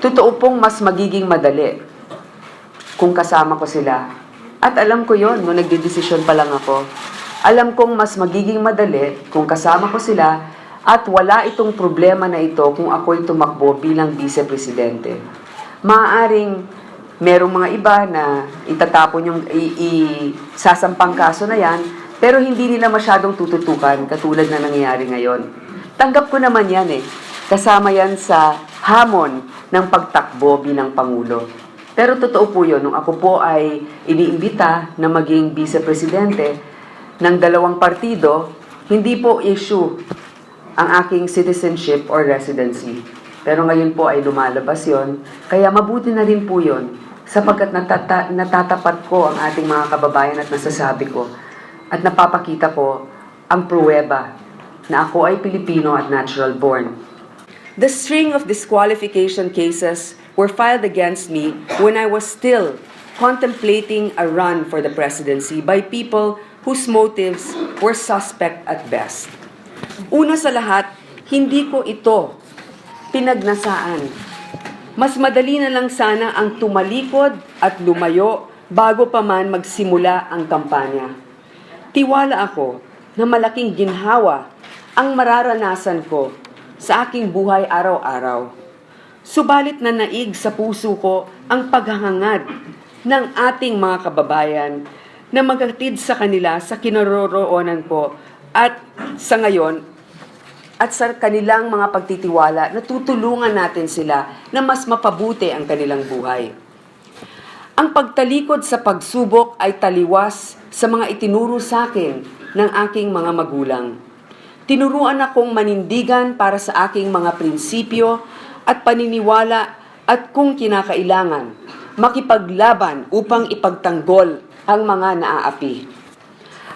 Totoo pong mas magiging madali kung kasama ko sila. At alam ko yon nung nagdedesisyon pa lang ako. Alam kong mas magiging madali kung kasama ko sila at wala itong problema na ito kung ako'y tumakbo bilang vice-presidente. Maaaring merong mga iba na itatapon yung sasampang kaso na yan, pero hindi nila masyadong tututukan katulad na nangyayari ngayon. Tanggap ko naman yan Kasama yan sa hamon ng pagtakbo bilang Pangulo. Pero totoo po yun, nung ako po ay iniimbita na maging vice-presidente ng dalawang partido, hindi po issue ang aking citizenship or residency. Pero ngayon po ay lumalabas yon, kaya mabuti na rin po yun, sapagkat natatapat ko ang ating mga kababayan at nasasabi ko, at napapakita ko ang pruweba na ako ay Pilipino at natural born. The string of disqualification cases were filed against me when I was still contemplating a run for the presidency by people whose motives were suspect at best. Una sa lahat, hindi ko ito pinagnasaan. Mas madali na lang sana ang tumalikod at lumayo bago pa man magsimula ang kampanya. Tiwala ako na malaking ginhawa ang mararanasan ko sa aking buhay araw-araw. Subalit na naig sa puso ko ang paghahangad ng ating mga kababayan na maghatid sa kanila sa kinaroroonan ko at sa ngayon at sa kanilang mga pagtitiwala na tutulungan natin sila na mas mapabuti ang kanilang buhay. Ang pagtalikod sa pagsubok ay taliwas sa mga itinuro sa akin ng aking mga magulang. Tinuruan akong manindigan para sa aking mga prinsipyo at paniniwala at kung kinakailangan, makipaglaban upang ipagtanggol ang mga naaapi.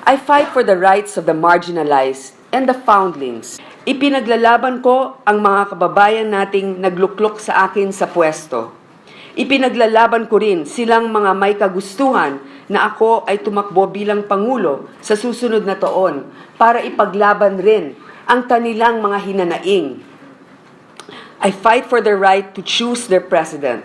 I fight for the rights of the marginalized and the foundlings. Ipinaglalaban ko ang mga kababayan nating nagluklok sa akin sa pwesto. Ipinaglalaban ko rin silang mga may kagustuhan na ako ay tumakbo bilang Pangulo sa susunod na taon para ipaglaban rin ang kanilang mga hinanaing. I fight for their right to choose their president.